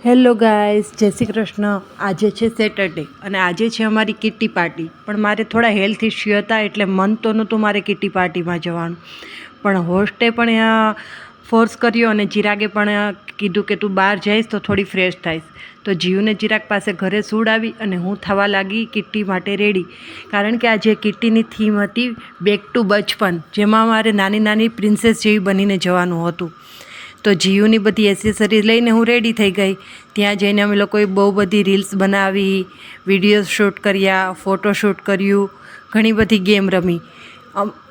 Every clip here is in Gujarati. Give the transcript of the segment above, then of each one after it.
હેલો ગાઈસ, જય શ્રી કૃષ્ણ. આજે છે સેટરડે અને આજે છે અમારી કિટ્ટી પાર્ટી. પણ મારે થોડા હેલ્થ ઇસ્યુ હતા એટલે મન તો નહોતું મારે કિટ્ટી પાર્ટીમાં જવાનું. પણ હોસ્ટે પણ ફોર્સ કર્યો અને ચિરાગે પણ કીધું કે તું બહાર જઈશ તો થોડી ફ્રેશ થઈશ. તો જીવને ચિરાગ પાસે ઘરે સુડાવી અને હું થવા લાગી કિટ્ટી માટે રેડી. કારણ કે આજે કિટ્ટીની થીમ હતી બેક ટુ બચપન, જેમાં મારે નાની નાની પ્રિન્સેસ જેવી બનીને જવાનું હતું. તો જીયુની બધી એસેસરીઝ લઈને હું રેડી થઈ ગઈ. ત્યાં જઈને અમે લોકોએ બહુ બધી રીલ્સ બનાવી, વિડીયો શૂટ કર્યા, ફોટો શૂટ કર્યું, ઘણી બધી ગેમ રમી.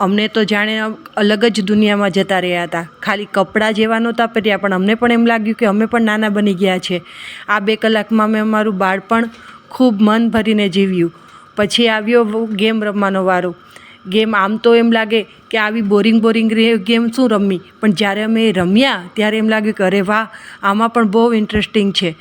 અમને તો જાણે અલગ જ દુનિયામાં જતા રહ્યા હતા. ખાલી કપડાં જેવા નહોતા પહેર્યા, પણ અમને પણ એમ લાગ્યું કે અમે પણ નાના બની ગયા છે. આ 2 કલાકમાં અમે અમારું બાળપણ ખૂબ મન ભરીને જીવ્યું. પછી આવ્યો ગેમ રમવાનો વારો. ગેમ આમ તો એમ લાગે કે આવી બોરિંગ ગેમ શું રમવી, પણ જ્યારે અમે રમ્યા ત્યારે એમ લાગ્યું કે અરે વાહ, આમાં પણ બહુ ઇન્ટરેસ્ટિંગ છે.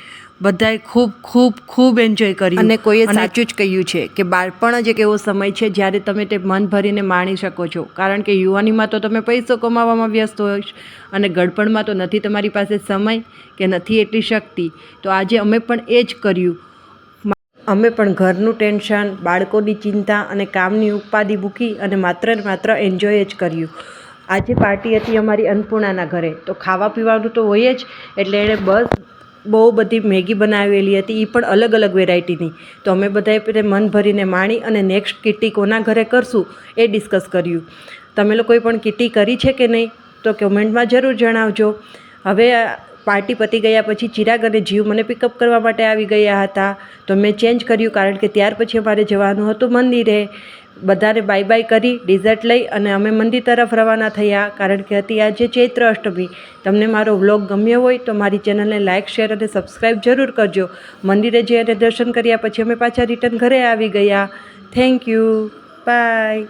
બધાએ ખૂબ ખૂબ ખૂબ એન્જોય કર્યું. અને કોઈએ સાચું જ કહ્યું છે કે બાળપણ જ એક એવો સમય છે જ્યારે તમે તે મન ભરીને માણી શકો છો. કારણ કે યુવાનીમાં તો તમે પૈસો કમાવામાં વ્યસ્ત હોય અને ગળપણમાં તો નથી તમારી પાસે સમય કે નથી એટલી શક્તિ. તો આજે અમે પણ એ જ કર્યું. અમે પણ ઘરનું ટેન્શન, બાળકોની ચિંતા અને કામની ઉપાધિ મૂકી અને માત્ર ને માત્ર એન્જોય જ કર્યું. આજે પાર્ટી હતી અમારી અન્નપૂર્ણાના ઘરે, તો ખાવા પીવાનું તો હોય જ. એટલે એણે બહુ બધી મેગી બનાવેલી હતી, એ પણ અલગ અલગ વેરાયટીની. તો અમે બધાએ મન ભરીને માણી અને નેક્સ્ટ કિટ્ટી કોના ઘરે કરશું એ ડિસ્કસ કર્યું. તમે લોકોએ પણ કિટ્ટી કરી છે કે નહીં તો કમેન્ટમાં જરૂર જણાવજો. હવે પાર્ટી પતી ગયા પછી ચિરાગ અને જીવ મને પિકઅપ કરવા માટે આવી ગયા હતા. તો મેં ચેન્જ કર્યું કારણ કે ત્યાર પછી અમારે જવાનું હતું મંદિરે. બધાને બાય બાય કરી ડિઝર્ટ લઈ અને અમે મંદિર તરફ રવાના થયા. કારણ કે હતી આજે ચૈત્ર અષ્ટમી. તમને મારો વ્લોગ ગમ્યો હોય તો મારી ચેનલને લાઇક, શેર અને સબસ્ક્રાઈબ જરૂર કરજો. મંદિરે જઈ અને દર્શન કર્યા પછી અમે પાછા રિટર્ન ઘરે આવી ગયા. Thank you, by.